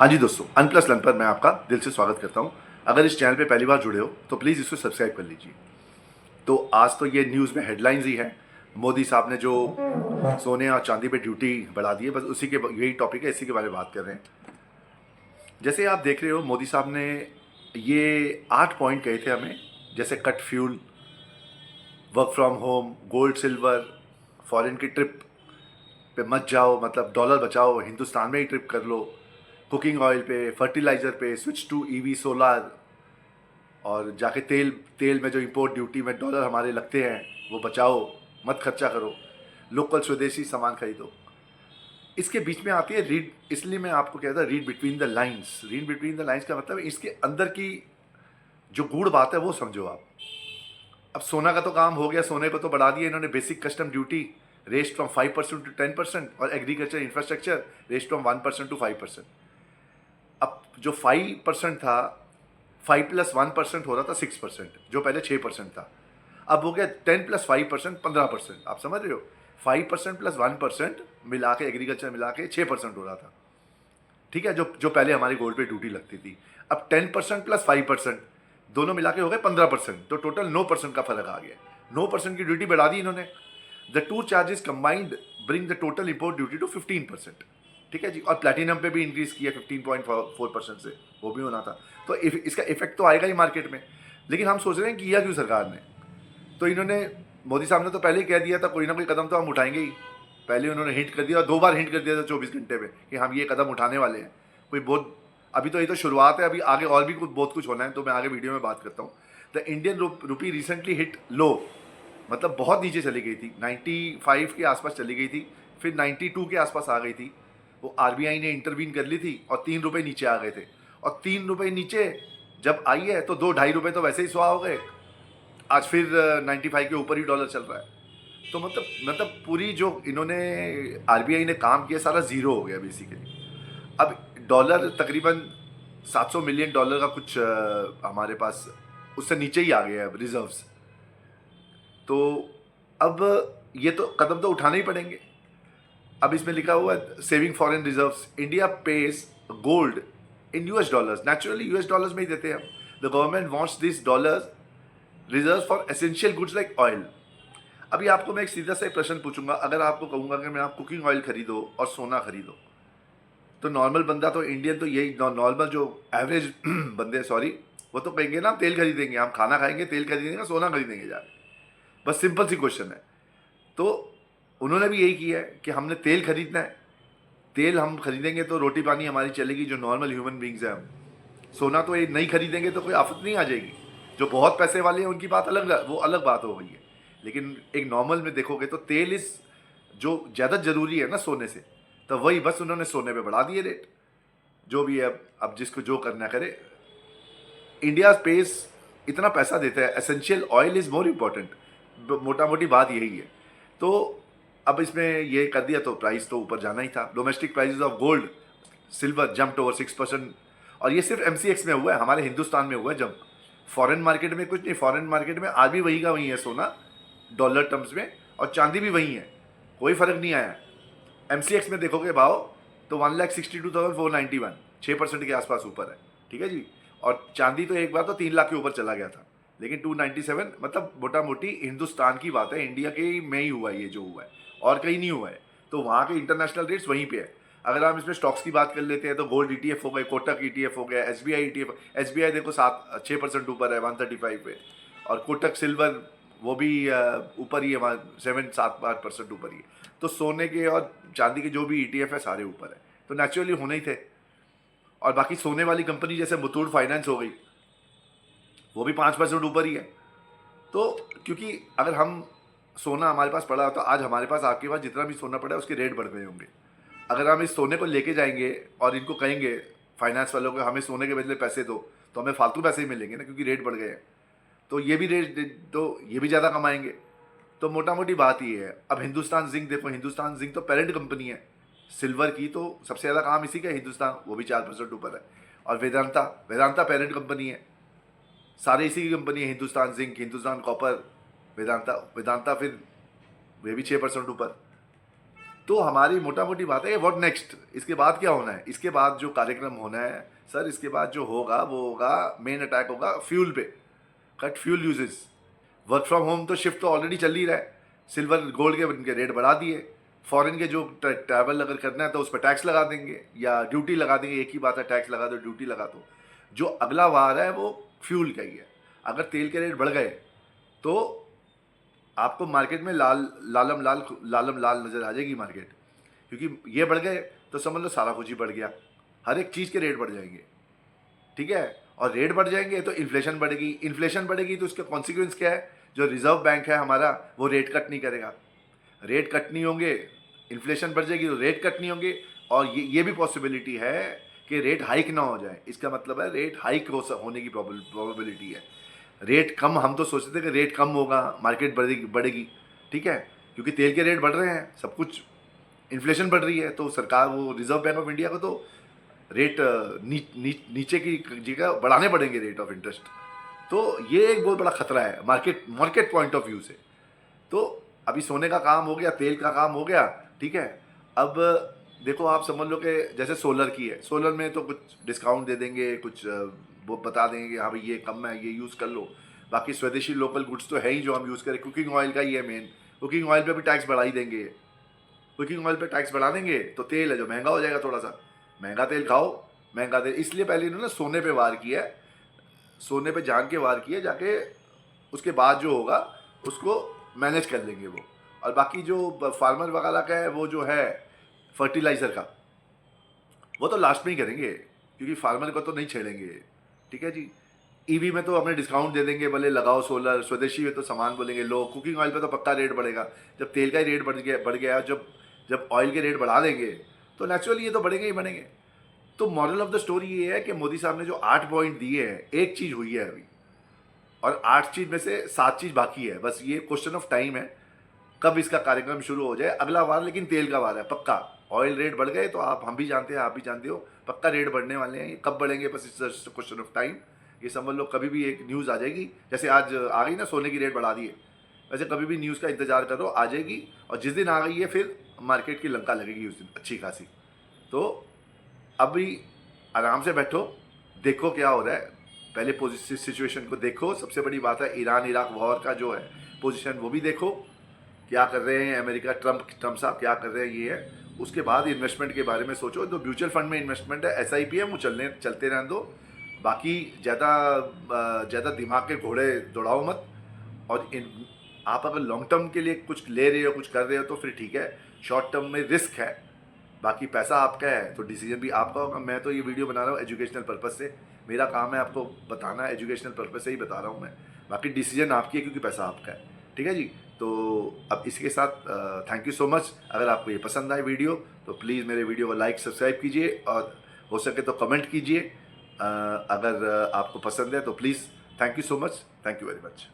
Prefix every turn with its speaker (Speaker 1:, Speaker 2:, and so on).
Speaker 1: हाँ जी दोस्तों, अनप्लस लन पर मैं आपका दिल से स्वागत करता हूँ। अगर इस चैनल पे पहली बार जुड़े हो तो प्लीज़ इसको सब्सक्राइब कर लीजिए। तो आज तो ये न्यूज़ में हेडलाइंस ही है। मोदी साहब ने जो सोने और चांदी पे ड्यूटी बढ़ा दी है, बस उसी के यही टॉपिक है, इसी के बारे में बात कर रहे हैं। जैसे आप देख रहे हो, मोदी साहब ने ये 8 पॉइंट कहे थे हमें, जैसे cut fuel, work from home, gold silver, foreign की ट्रिप पे मत जाओ, मतलब डॉलर बचाओ, हिंदुस्तान में ही ट्रिप कर लो, कुकिंग ऑयल पे, फर्टिलाइज़र पे, स्विच टू ईवी सोलार, और जाके तेल तेल में जो इंपोर्ट ड्यूटी में डॉलर हमारे लगते हैं वो बचाओ, मत खर्चा करो, लोकल स्वदेशी सामान खरीदो। इसके बीच में आती है रीड, इसलिए मैं आपको कहता read between the lines. Read between the lines का मतलब इसके अंदर की जो गूढ़ बात है वो समझो आप। अब सोना का तो काम हो गया, सोने को तो बढ़ा दिया इन्होंने, basic custom duty raised from 5% to 10%, और agriculture infrastructure raised from 1% to 5%। अब जो 5% था, 5+1% हो रहा था 6%, जो पहले 6% था, अब हो गया 10+5% 15%। आप समझ रहे हो, 5% प्लस 1% मिला के, एग्रीकल्चर मिला के 6% हो रहा था। ठीक है, जो जो पहले हमारी गोल्ड पे ड्यूटी लगती थी। अब 10% प्लस 5% दोनों मिला के हो गए 15%, तो टोटल 9% का फर्क आ गया। 9% की ड्यूटी बढ़ा दी इन्होंने। The two charges combined bring the total import duty to 15%। ठीक है जी, और प्लेटिनम पे भी इंक्रीज किया 15.4% से, वो भी होना था। तो इसका इफेक्ट तो आएगा ही मार्केट में। लेकिन हम सोच रहे हैं किया क्यों सरकार ने। तो इन्होंने, मोदी साहब ने तो पहले ही कह दिया था कोई ना कोई कदम तो हम उठाएंगे ही। पहले उन्होंने हिंट कर दिया, और 2 बार हिंट कर दिया था 24 घंटे में कि हम ये कदम उठाने वाले हैं। कोई बहुत, अभी तो ये तो शुरुआत है, अभी आगे और भी कुछ बहुत कुछ होना है, तो मैं आगे वीडियो में बात करता हूँ। The Indian rupee recently hit low, मतलब बहुत नीचे चली गई थी, 95 के आसपास चली गई थी, फिर 92 के आसपास आ गई थी। वो आरबीआई ने इंटरवीन कर ली थी और 3 रुपये नीचे आ गए थे। और 3 रुपये नीचे जब आई है तो 2-2.5 रुपये तो वैसे ही सुहा हो गए। आज फिर 95 के ऊपर ही डॉलर चल रहा है। तो मतलब पूरी जो इन्होंने, आरबीआई ने काम किया सारा जीरो हो गया बेसिकली। अब डॉलर तकरीबन 700 मिलियन डॉलर का कुछ हमारे पास उससे नीचे ही आ गया है रिजर्व्स। तो अब ये तो कदम तो उठाने ही पड़ेंगे। अब इसमें लिखा हुआ है saving foreign reserves, India page gold in US dollars, naturally US dollars में ही देते हैं हम। The government wants this dollars reserve for essential goods like oil. अभी आपको मैं एक सीधा सा एक प्रश्न पूछूंगा, अगर आपको कहूंगा कि मैं आप कुकिंग ऑयल खरीदो और सोना खरीदो, तो नॉर्मल बंदा तो इंडियन तो यही, नॉर्मल जो एवरेज बंदे, सॉरी, वो तो कहेंगे ना हम तेल खरीदेंगे, हम खाना खाएंगे, तेल खरीदेंगे, सोना खरीदेंगे जाके। बस सिंपल सी क्वेश्चन है। तो उन्होंने भी यही किया है कि हमने तेल खरीदना है, तेल हम खरीदेंगे तो रोटी पानी हमारी चलेगी, जो नॉर्मल ह्यूमन बींग्स हैं हम। सोना तो ये नहीं खरीदेंगे तो कोई आफत नहीं आ जाएगी। जो बहुत पैसे वाले हैं उनकी बात अलग, वो अलग बात हो गई है। लेकिन एक नॉर्मल में देखोगे तो तेल इस जो ज़्यादा ज़रूरी है ना सोने से, तो वही बस उन्होंने सोने पे बढ़ा दिए रेट। जो भी है, अब जिसको जो करना करे। इंडिया स्पेस इतना पैसा देता है, essential oil is more important, मोटा मोटी बात यही है। तो अब इसमें ये कर दिया तो प्राइस तो ऊपर जाना ही था। Domestic prices of gold silver jumped over 6%, और ये सिर्फ एमसीएक्स में हुआ है, हमारे हिंदुस्तान में हुआ है जंप। फॉरेन मार्केट में कुछ नहीं, फॉरेन मार्केट में आज भी वही का वही है सोना डॉलर टर्म्स में, और चांदी भी वही है, कोई फर्क नहीं आया। एमसीएक्स में देखोगे भाव तो 1,62,491, 6% के आसपास ऊपर है। ठीक है जी, और चांदी तो एक बार तो 3 लाख के ऊपर चला गया था, लेकिन 297, मतलब मोटा मोटी हिंदुस्तान की बात है, इंडिया के में ही हुआ है ये जो हुआ है, और कहीं नहीं हुआ है। तो वहाँ के इंटरनेशनल रेट्स वहीं पे है। अगर हम इसमें स्टॉक्स की बात कर लेते हैं तो गोल्ड ईटीएफ हो गए, कोटक ईटीएफ हो गया, एसबीआई ईटीएफ, एसबीआई देखो 6% ऊपर है 135 पे, और कोटक सिल्वर वो भी ऊपर ही है, 7-8% ऊपर ही है। तो सोने के और चांदी के जो भी ईटीएफ है सारे ऊपर है, तो नेचुरली होने ही थे। और बाकी सोने वाली कंपनी जैसे मुथूट फाइनेंस हो गई, वो भी 5% ऊपर ही है। तो क्योंकि अगर हम, सोना हमारे पास पड़ा हो तो आज हमारे पास, आपके पास जितना भी सोना पड़ा है उसके रेट बढ़ गए होंगे। अगर हम इस सोने को लेके जाएंगे और इनको कहेंगे फाइनेंस वालों को हमें सोने के बदले पैसे दो, तो हमें फालतू पैसे ही मिलेंगे ना, क्योंकि रेट बढ़ गए हैं। तो ये भी रेट, तो ये भी ज़्यादा कमाएंगे। तो मोटा मोटी बात ये है। अब हिंदुस्तान जिंक देखो, हिंदुस्तान जिंक तो पेरेंट कंपनी है सिल्वर की, तो सबसे ज़्यादा काम इसी का है हिंदुस्तान, वो भी 4% ऊपर है। और वेदांता, वेदांता पेरेंट कंपनी है, सारे इसी की कंपनी है, हिंदुस्तान जिंक, हिंदुस्तान कॉपर, वेदांता, वेदांता फिर वे भी 6% ऊपर। तो हमारी मोटा मोटी बात है, व्हाट नेक्स्ट, इसके बाद क्या होना है, इसके बाद जो कार्यक्रम होना है सर, इसके बाद जो होगा वो होगा, मेन अटैक होगा फ्यूल पे, cut fuel uses. Work from home तो शिफ्ट तो ऑलरेडी चल ही रहा है, सिल्वर गोल्ड के इनके रेट बढ़ा दिए, फॉरेन के जो ट्रैवल अगर करना है तो उस पर टैक्स लगा देंगे या ड्यूटी लगा देंगे, एक ही बात है, टैक्स लगा दो ड्यूटी लगा दो। जो अगला वार है वो फ्यूल का ही है। अगर तेल के रेट बढ़ गए तो आपको मार्केट में लालम लाल नज़र आ जाएगी मार्केट, क्योंकि ये बढ़ गए तो समझ लो सारा कुछ ही बढ़ गया, हर एक चीज़ के रेट बढ़ जाएंगे, ठीक है। और रेट बढ़ जाएंगे तो इन्फ्लेशन बढ़ेगी, इन्फ्लेशन बढ़ेगी तो उसका कॉन्सिक्वेंस क्या है, जो रिजर्व बैंक है हमारा वो रेट कट नहीं करेगा, रेट कट नहीं होंगे, इन्फ्लेशन बढ़ जाएगी तो रेट कट नहीं होंगे, और ये भी पॉसिबिलिटी है कि रेट हाइक ना हो जाए। इसका मतलब है रेट हाइक होने की प्रोबेबिलिटी है। रेट कम, हम तो सोचते थे कि रेट कम होगा, मार्केट बढ़ेगी, ठीक है, क्योंकि तेल के रेट बढ़ रहे हैं, सब कुछ इन्फ्लेशन बढ़ रही है, तो सरकार वो रिजर्व बैंक ऑफ इंडिया को तो रेट नीचे की जगह बढ़ाने पड़ेंगे रेट ऑफ इंटरेस्ट। तो ये एक बहुत बड़ा खतरा है मार्केट पॉइंट ऑफ व्यू से। तो अभी सोने का काम हो गया, तेल का काम हो गया, ठीक है। अब देखो आप समझ लो कि जैसे सोलर की है, सोलर में तो कुछ डिस्काउंट दे देंगे, कुछ वो बता देंगे कि हाँ भाई ये कम है, ये यूज़ कर लो। बाकी स्वदेशी लोकल गुड्स तो है ही जो हम यूज़ करें, कुकिंग ऑयल का ही है मेन, कुकिंग ऑयल पे भी टैक्स बढ़ा ही देंगे, कुकिंग ऑयल पे टैक्स बढ़ा देंगे तो तेल है जो महंगा हो जाएगा, थोड़ा सा महंगा तेल खाओ, महंगा तेल। इसलिए पहले इन्होंने सोने पे वार किया है, सोने पे जान के वार किया, जाके उसके बाद जो होगा उसको मैनेज कर लेंगे वो। और बाकी जो फार्मर वगैरह का है वो जो है फर्टिलाइज़र का, वो तो लास्ट में ही करेंगे, क्योंकि फार्मर को तो नहीं छेड़ेंगे, ठीक है जी। ईवी में तो अपने डिस्काउंट दे देंगे, भले लगाओ सोलर, स्वदेशी में तो सामान बोलेंगे लो, कुकिंग ऑयल पे तो पक्का रेट बढ़ेगा। जब तेल का ही रेट बढ़ गया, जब ऑयल के रेट बढ़ा देंगे तो नेचुरली ये तो बढ़ेंगे ही बढ़ेंगे। तो मॉरल ऑफ द स्टोरी ये है कि मोदी साहब ने जो 8 पॉइंट दिए हैं, एक चीज़ हुई है अभी, और 8 चीज़ में से 7 चीज़ बाकी है, बस ये क्वेश्चन ऑफ टाइम है कब इसका कार्यक्रम शुरू हो जाए, अगला वार लेकिन तेल का वार है पक्का। ऑयल रेट बढ़ गए तो हम भी जानते हैं, आप भी जानते हो, पक्का रेट बढ़ने वाले हैं, ये कब बढ़ेंगे बस इट्स क्वेश्चन ऑफ टाइम। ये समझ लो कभी भी एक न्यूज़ आ जाएगी, जैसे आज आ गई ना सोने की रेट बढ़ा दी है, वैसे कभी भी न्यूज़ का इंतजार करो, आ जाएगी, और जिस दिन आ गई है फिर मार्केट की लंका लगेगी उस दिन अच्छी खासी। तो अभी आराम से बैठो, देखो क्या हो रहा है, पहले पोजिशन सिचुएशन को देखो, सबसे बड़ी बात है ईरान इराक वॉर का जो है पोजीशन वो भी देखो, क्या कर रहे हैं अमेरिका, ट्रम्प साहब क्या कर रहे हैं, ये है। उसके बाद इन्वेस्टमेंट के बारे में सोचो, तो म्यूचुअल फंड में इन्वेस्टमेंट है, SIP है, वो चलते रहने दो, बाकी ज़्यादा दिमाग के घोड़े दौड़ाओ मत। और आप अगर लॉन्ग टर्म के लिए कुछ ले रहे हो, कुछ कर रहे हो तो फिर ठीक है, शॉर्ट टर्म में रिस्क है, बाकी पैसा आपका है तो डिसीजन भी आपका होगा। मैं तो ये वीडियो बना रहा हूँ एजुकेशनल पर्पज़ से, मेरा काम है आपको बताना, एजुकेशनल पर्पज़ से ही बता रहा हूँ मैं, बाकी डिसीजन आपकी है क्योंकि पैसा आपका है, ठीक है जी। तो अब इसी के साथ थैंक यू सो मच। अगर आपको ये पसंद आए वीडियो तो प्लीज़ मेरे वीडियो को लाइक सब्सक्राइब कीजिए, और हो सके तो कमेंट कीजिए। अगर आपको पसंद है तो please, thank you so much, thank you very much.